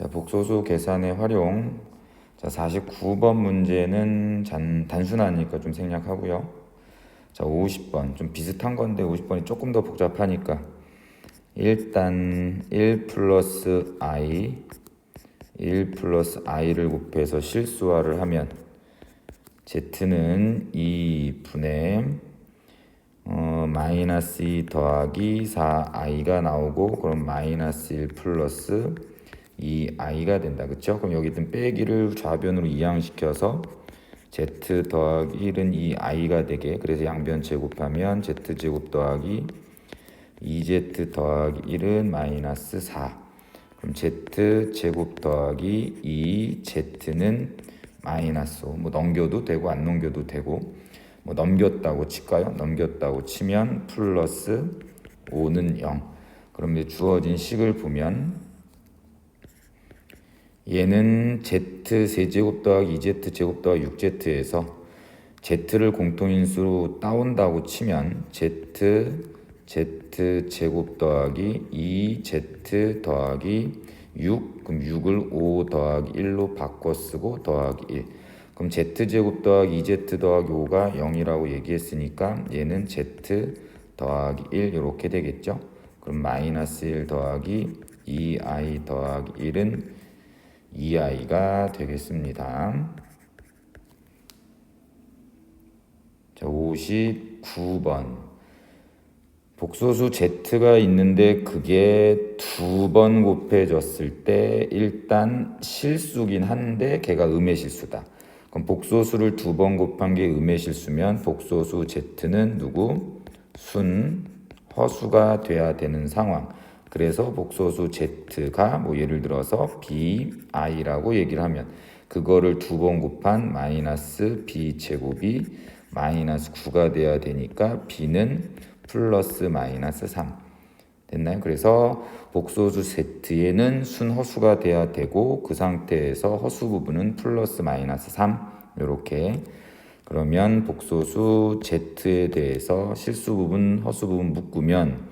자, 복소수 계산의 활용. 자, 49번 문제는 단순하니까 좀 생략하고요. 자, 50번 좀 비슷한 건데 50번이 조금 더 복잡하니까 일단 1 플러스 i를 곱해서 실수화를 하면 z는 2분의 마이너스 2 더하기 4i가 나오고, 그럼 마이너스 1 플러스 2i가 된다. 그쵸? 그럼 여기 있던 빼기를 좌변으로 이항시켜서 z 더하기 1은 2i가 되게, 그래서 양변 제곱하면 z제곱 더하기 2z 더하기 1은 마이너스 4. 그럼 z제곱 더하기 2z는 마이너스 5. 뭐 넘겨도 되고 안 넘겨도 되고, 뭐 넘겼다고 칠까요? 넘겼다고 치면 플러스 5는 0. 그럼 이제 주어진 식을 보면 얘는 z 세제곱 더하기 2z 제곱 더하기 6z에서 z를 공통인수로 따온다고 치면 z 제곱 더하기 2z 더하기 6, 그럼 6을 5 더하기 1로 바꿔 쓰고 더하기 1. 그럼 z제곱 더하기 2z 더하기 5가 0이라고 얘기했으니까 얘는 z 더하기 1 이렇게 되겠죠. 그럼 마이너스 1 더하기 2i 더하기 1은 2i가 되겠습니다. 자, 59번. 복소수 z가 있는데 그게 두 번 곱해졌을 때 일단 실수긴 한데 걔가 음의 실수다. 그럼 복소수를 두 번 곱한 게 음의 실수면 복소수 z는 누구? 순, 허수가 돼야 되는 상황. 그래서 복소수 z가 뭐 예를 들어서 bi라고 얘기를 하면 그거를 두 번 곱한 마이너스 b제곱이 마이너스 9가 돼야 되니까 b는 플러스 마이너스 3 됐나요? 그래서 복소수 z에는 순허수가 돼야 되고 그 상태에서 허수 부분은 플러스 마이너스 3 이렇게. 그러면 복소수 z에 대해서 실수 부분 허수 부분 묶으면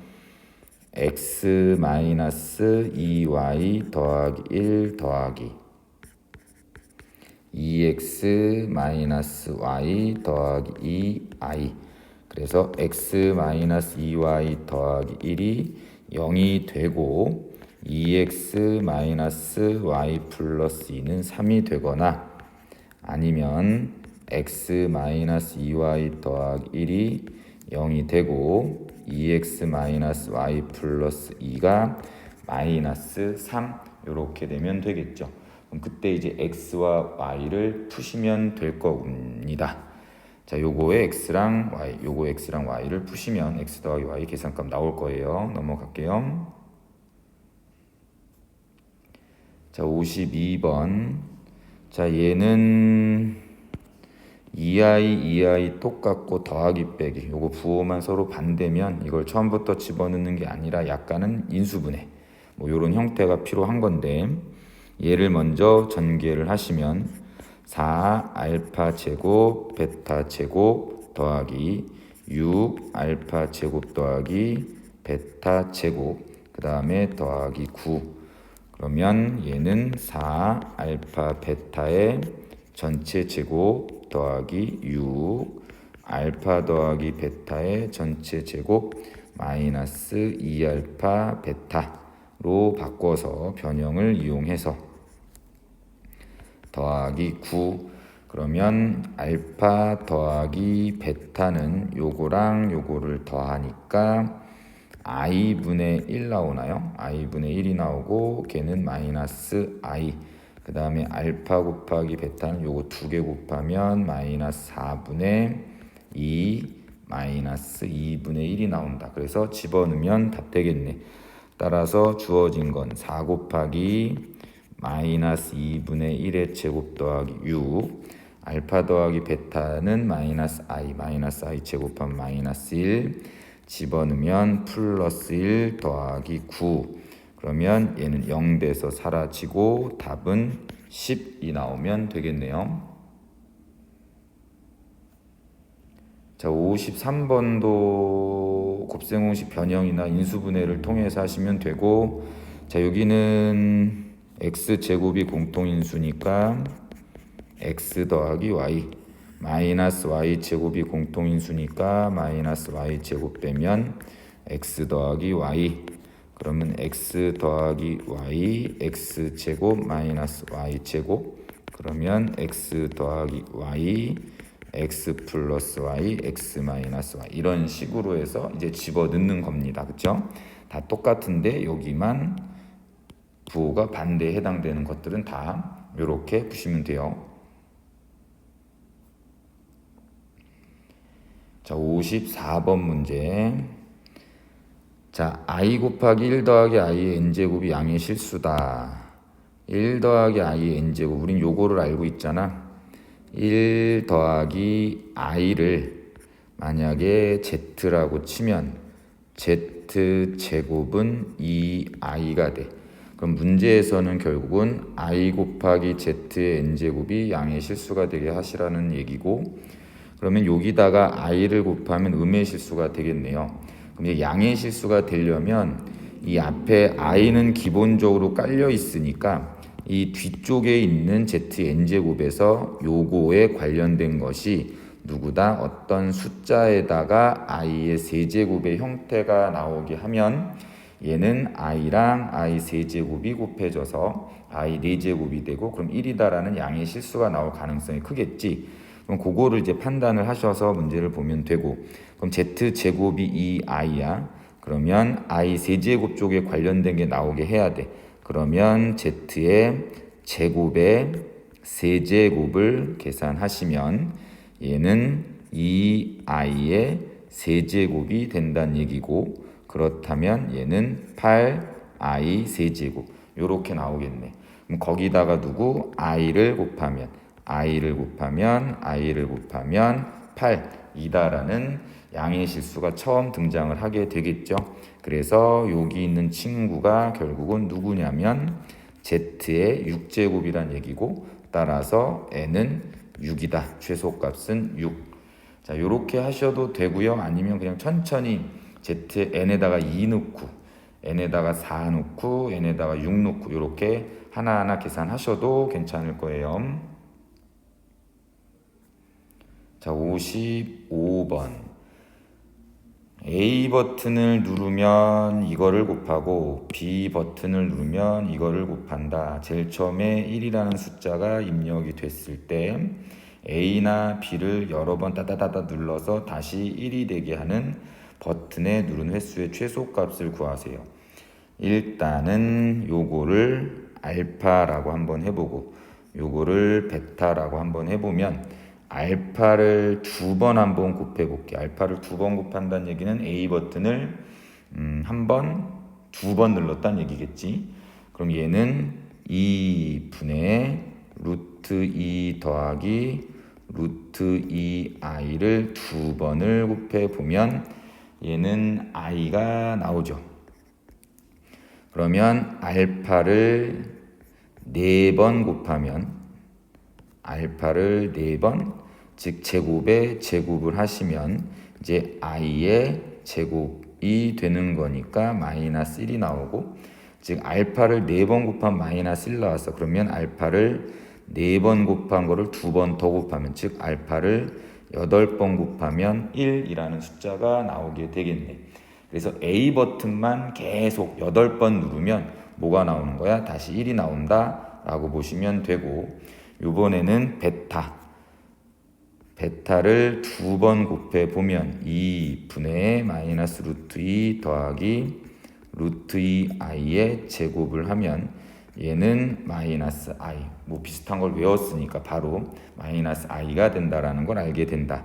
x 마이너스 2y 더하기 1 더하기 2x 마이너스 y 더하기 2i. 그래서 x 마이너스 2y 더하기 1이 0이 되고 2x 마이너스 y 플러스 2는 3이 되거나, 아니면 x 마이너스 2y 더하기 1이 0이 되고 2x 마이너스 y 플러스 2가 마이너스 3 이렇게 되면 되겠죠. 그럼 그때 이제 x와 y를 푸시면 될 겁니다. 자, 요거에 x랑 y를 푸시면 x 더하기 y 계산값 나올 거예요. 넘어갈게요. 자, 52번. 자, 얘는 2i 똑같고 더하기 빼기, 요거 부호만 서로 반대면 이걸 처음부터 집어넣는 게 아니라 약간은 인수분해 뭐 요런 형태가 필요한 건데, 얘를 먼저 전개를 하시면 4알파 제곱 베타 제곱 더하기 6알파 제곱 더하기 베타 제곱 그 다음에 더하기 9. 그러면 얘는 4알파 베타의 전체 제곱 더하기 6 알파 더하기 베타의 전체 제곱 마이너스 2알파 베타로 바꿔서 변형을 이용해서 더하기 9. 그러면 알파 더하기 베타는 요거랑 요거를 더하니까 i분의 1 나오나요? i분의 1이 나오고 걔는 마이너스 i. 그 다음에 알파 곱하기 베타는 요거 두 개 곱하면 마이너스 4분의 2 마이너스 2분의 1이 나온다. 그래서 집어넣으면 답 되겠네. 따라서 주어진 건 4 곱하기 마이너스 2분의 1의 제곱 더하기 6 알파 더하기 베타는 마이너스 i 제곱하면 마이너스 1 집어넣으면 플러스 1 더하기 9. 그러면 얘는 0 돼서 사라지고 답은 10이 나오면 되겠네요. 자, 53번도 곱셈공식 변형이나 인수분해를 통해서 하시면 되고, 자, 여기는 x제곱이 공통인수니까 x 더하기 y, 마이너스 y제곱이 공통인수니까 마이너스 y제곱 빼면 x 더하기 y, 그러면 x 더하기 y, x제곱 마이너스 y제곱, 그러면 x 더하기 y, x 플러스 y, x 마이너스 y, 이런 식으로 해서 이제 집어넣는 겁니다. 그렇죠? 다 똑같은데 여기만 부호가 반대에 해당되는 것들은 다 이렇게 푸시면 돼요. 자, 54번 문제. 자, i 곱하기 1 더하기 i의 n제곱이 양의 실수다. 1 더하기 i의 n제곱, 우린 요거를 알고 있잖아. 1 더하기 i를 만약에 z라고 치면 z제곱은 2i가 돼. 그럼 문제에서는 결국은 i 곱하기 z의 n제곱이 양의 실수가 되게 하시라는 얘기고, 그러면 여기다가 i를 곱하면 음의 실수가 되겠네요. 그럼 이제 양의 실수가 되려면 이 앞에 i는 기본적으로 깔려 있으니까 이 뒤쪽에 있는 zn제곱에서 요거에 관련된 것이 누구다? 어떤 숫자에다가 i의 세제곱의 형태가 나오게 하면 얘는 i랑 i 세제곱이 곱해져서 i 4제곱이 되고, 그럼 1이다라는 양의 실수가 나올 가능성이 크겠지. 그럼 그거를 이제 판단을 하셔서 문제를 보면 되고, 그럼 z제곱이 2i야. 그러면 i 세제곱 쪽에 관련된 게 나오게 해야 돼. 그러면 z의 제곱의 세제곱을 계산하시면 얘는 2i의 세제곱이 된다는 얘기고, 그렇다면 얘는 8i 세제곱 요렇게 나오겠네. 그럼 거기다가 누구? i를 곱하면 8이다라는 양의 실수가 처음 등장을 하게 되겠죠. 그래서 여기 있는 친구가 결국은 누구냐면 z의 6제곱이란 얘기고, 따라서 n은 6이다. 최소값은 6. 자, 요렇게 하셔도 되고요. 아니면 그냥 천천히 n에다가 2 넣고 n에다가 4 넣고 n에다가 6 넣고 요렇게 하나하나 계산하셔도 괜찮을 거예요. 자, 55번. A 버튼을 누르면 이거를 곱하고 B 버튼을 누르면 이거를 곱한다. 제일 처음에 1이라는 숫자가 입력이 됐을 때 A나 B를 여러 번 따다다다 눌러서 다시 1이 되게 하는 버튼에 누른 횟수의 최소값을 구하세요. 일단은 요거를 알파라고 한번 해보고 요거를 베타라고 한번 해보면 알파를 2번 한번 곱해볼게요. 알파를 2번 곱한다는 얘기는 A 버튼을 한 번, 2번 눌렀다는 얘기겠지. 그럼 얘는 2분의 루트 2 더하기 루트 2i를 2번을 곱해보면 얘는 i가 나오죠. 그러면 알파를 4번 곱하면 알파를 4번, 즉 제곱에 제곱을 하시면 이제 i의 제곱이 되는 거니까 마이너스 1이 나오고, 즉 알파를 4번 곱하면 마이너스 1 나왔어. 그러면 알파를 4번 곱한 거를 2번 더 곱하면, 즉 알파를 8번 곱하면 1이라는 숫자가 나오게 되겠네. 그래서 A 버튼만 계속 8번 누르면 뭐가 나오는 거야? 다시 1이 나온다 라고 보시면 되고, 이번에는 베타를 2번 곱해 보면 2분의 마이너스 루트 2 더하기 루트 2i의 제곱을 하면 얘는 마이너스 i, 뭐 비슷한 걸 외웠으니까 바로 마이너스 i가 된다라는 걸 알게 된다.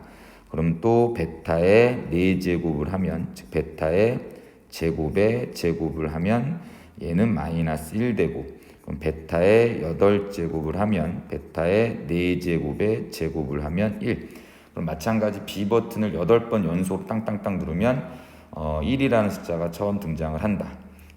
그럼 또 베타의 4제곱을 하면, 즉 베타의 제곱에 제곱을 하면 얘는 마이너스 1 되고, 그럼 베타의 8제곱을 하면 베타의 4제곱에 제곱을 하면 1. 그럼 마찬가지 B 버튼을 8번 연속으로 땅땅땅 누르면 1이라는 숫자가 처음 등장을 한다.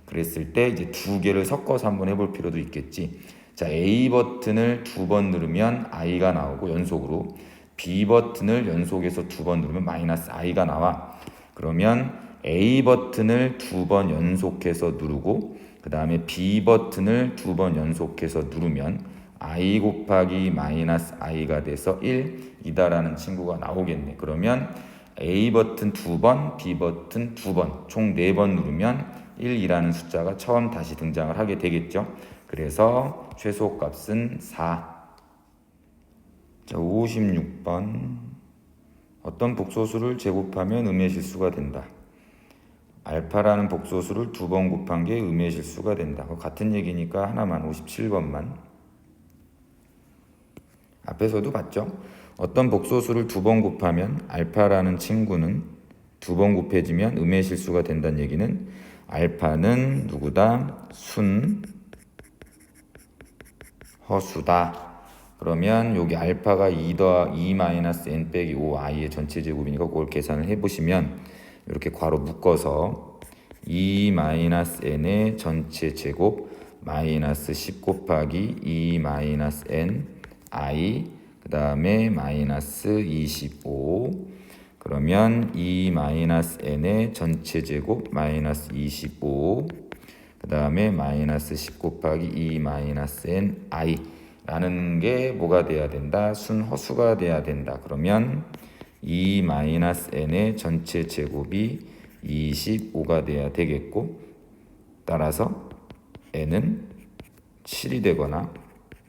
그랬을 때 이제 두 개를 섞어서 한번 해볼 필요도 있겠지. 자, A 버튼을 2번 누르면 i가 나오고 연속으로, B 버튼을 연속해서 2번 누르면 마이너스 i가 나와. 그러면 A 버튼을 2번 연속해서 누르고 그 다음에 B 버튼을 2번 연속해서 누르면 I 곱하기 마이너스 I가 돼서 1이다라는 친구가 나오겠네. 그러면 A 버튼 2번, B 버튼 2번, 총 4번 누르면 1이라는 숫자가 처음 다시 등장을 하게 되겠죠. 그래서 최소값은 4. 자, 56번. 어떤 복소수를 제곱하면 음의 실수가 된다. 알파라는 복소수를 2번 곱한 게 음의 실수가 된다. 같은 얘기니까 하나만, 57번만. 앞에서도 봤죠? 어떤 복소수를 2번 곱하면 알파라는 친구는 2번 곱해지면 음의 실수가 된다는 얘기는 알파는 누구다? 순, 허수다. 그러면 여기 알파가 2 마이너스 n 빼기 5 i의 전체 제곱이니까 그걸 계산을 해보시면 이렇게 괄호 묶어서 2 마이너스 n의 전체 제곱 마이너스 10 곱하기 2 마이너스 n i 그 다음에 마이너스 25. 그러면 2 마이너스 n의 전체 제곱 마이너스 25 그 다음에 마이너스 10 곱하기 2 마이너스 n i 라는 게 뭐가 돼야 된다? 순허수가 돼야 된다. 그러면 2 마이너스 n의 전체 제곱이 25가 돼야 되겠고, 따라서 n은 7이 되거나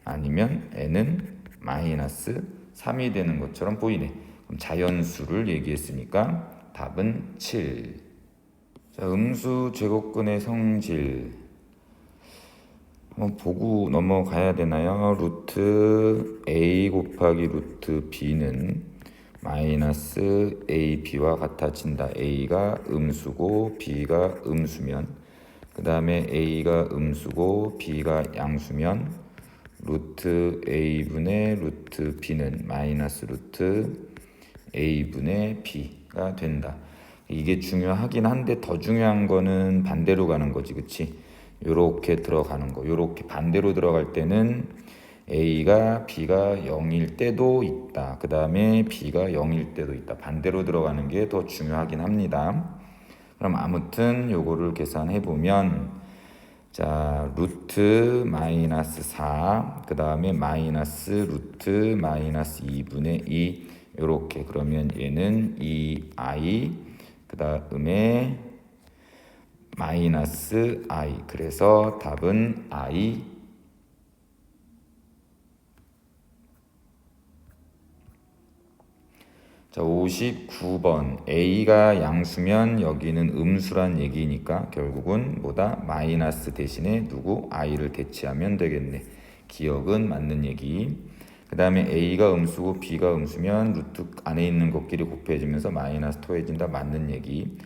아니면 n은 마이너스 3이 되는 것처럼 보이네. 그럼 자연수를 얘기했으니까 답은 7. 자, 음수 제곱근의 성질 한번 보고 넘어가야 되나요? 루트 a 곱하기 루트 b는 마이너스 ab와 같아진다. a가 음수고 b가 음수면, 그 다음에 a가 음수고 b가 양수면 루트 a분의 루트 b는 마이너스 루트 a분의 b가 된다. 이게 중요하긴 한데 더 중요한 거는 반대로 가는 거지, 그치? 요렇게 들어가는 거. 요렇게 반대로 들어갈 때는 A가 B가 0일 때도 있다. 그 다음에 B가 0일 때도 있다. 반대로 들어가는 게 더 중요하긴 합니다. 그럼 아무튼 요거를 계산해 보면, 자, 루트 마이너스 4, 그 다음에 마이너스 루트 마이너스 2분의 2 요렇게. 그러면 얘는 2i 그 다음에 마이너스 i. 그래서 답은 i. 자, 59번. a가 양수면 여기는 음수란 얘기니까 결국은 뭐다? 마이너스 대신에 누구? i를 대체하면 되겠네. 기억은 맞는 얘기. 그 다음에 a가 음수고 b가 음수면 루트 안에 있는 것끼리 곱해지면서 마이너스 더해진다. 맞는 얘기.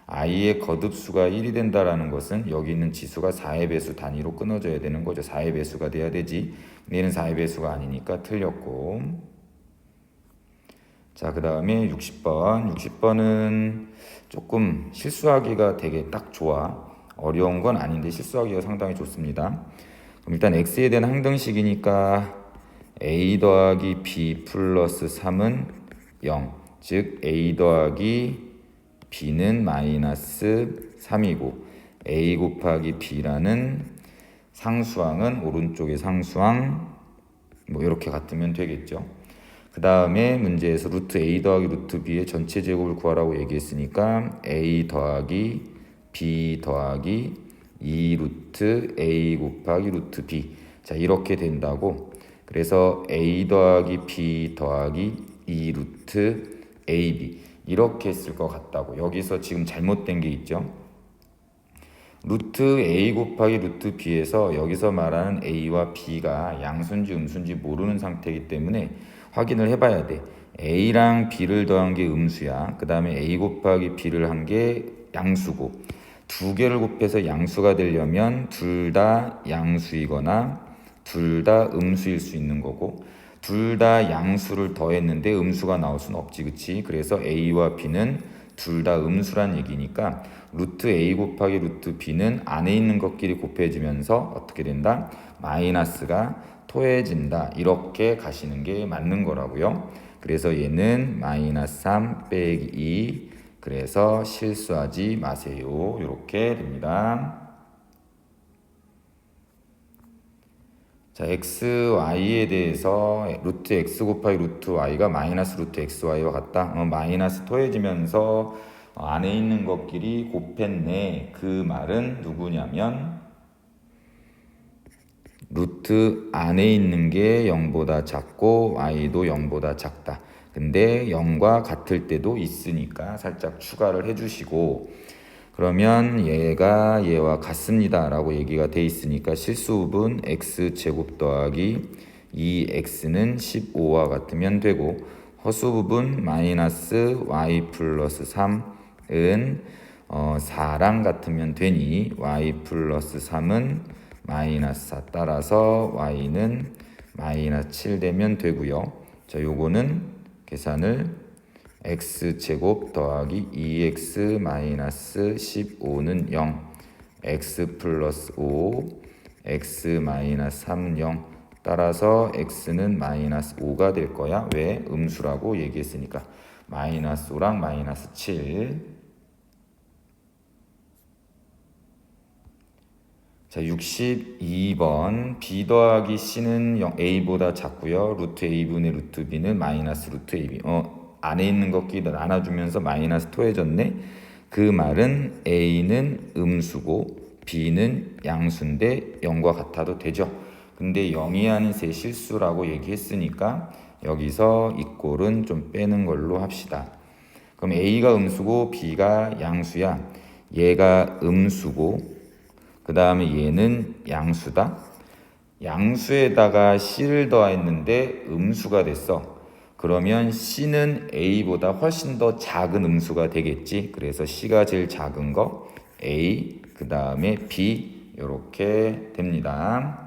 i의 거듭수가 1이 된다라는 것은 여기 있는 지수가 4의 배수 단위로 끊어져야 되는 거죠. 4의 배수가 돼야 되지. 얘는 4의 배수가 아니니까 틀렸고. 자, 그 다음에 60번. 60번은 조금 실수하기가 되게 딱 좋아. 어려운 건 아닌데 실수하기가 상당히 좋습니다. 그럼 일단 x에 대한 항등식이니까 a 더하기 b 플러스 3은 0. 즉 a 더하기 b는 마이너스 3이고 a 곱하기 b라는 상수항은 오른쪽에 상수항 뭐 이렇게 같으면 되겠죠. 그 다음에 문제에서 루트 a 더하기 루트 b의 전체 제곱을 구하라고 얘기했으니까 a 더하기 b 더하기 2 루트 a 곱하기 루트 b. 자, 이렇게 된다고. 그래서 a 더하기 b 더하기 2 루트 ab 이렇게 했을 것 같다고. 여기서 지금 잘못된 게 있죠. 루트 a 곱하기 루트 b에서 여기서 말하는 a와 b가 양수인지 음수인지 모르는 상태이기 때문에 확인을 해봐야 돼. a랑 b를 더한 게 음수야. 그 다음에 a 곱하기 b를 한 게 양수고, 두 개를 곱해서 양수가 되려면 둘 다 양수이거나 둘 다 음수일 수 있는 거고, 둘 다 양수를 더했는데 음수가 나올 수는 없지, 그치? 그래서 a와 b는 둘 다 음수란 얘기니까 루트 a 곱하기 루트 b는 안에 있는 것끼리 곱해지면서 어떻게 된다? 마이너스가 토해진다. 이렇게 가시는 게 맞는 거라고요. 그래서 얘는 마이너스 3 빼기 2. 그래서 실수하지 마세요. 이렇게 됩니다. 자, xy에 대해서 루트 x 곱하기 루트 y가 마이너스 루트 xy와 같다. 마이너스 더해지면서 안에 있는 것끼리 곱했네. 그 말은 누구냐면 루트 안에 있는 게 0보다 작고 y도 0보다 작다. 근데 0과 같을 때도 있으니까 살짝 추가를 해주시고, 그러면 얘가 얘와 같습니다 라고 얘기가 돼 있으니까 실수부분 x제곱 더하기 2x는 15와 같으면 되고, 허수부분 마이너스 y 플러스 3은 4랑 같으면 되니 y 플러스 3은 마이너스 4, 따라서 y는 마이너스 7 되면 되고요. 자, 요거는 계산을 x제곱 더하기 2x 마이너스 15는 0, x 플러스 5, x 마이너스 3은 0, 따라서 x는 마이너스 5가 될 거야. 왜? 음수라고 얘기했으니까. 마이너스 5랑 마이너스 7. 자, 62번 b 더하기 c는 0, a보다 작고요. 루트 a분의 루트 b는 마이너스 루트 ab. 안에 있는 것끼리 나눠주면서 마이너스 더해졌네. 그 말은 a는 음수고 b는 양수인데 0과 같아도 되죠. 근데 0이 아닌 새 실수라고 얘기했으니까 여기서 이 꼴은 좀 빼는 걸로 합시다. 그럼 a가 음수고 b가 양수야. 얘가 음수고 그 다음에 얘는 양수다. 양수에다가 c를 더했는데 음수가 됐어. 그러면 c는 a보다 훨씬 더 작은 음수가 되겠지. 그래서 c가 제일 작은 거 a, 그 다음에 b, 이렇게 됩니다.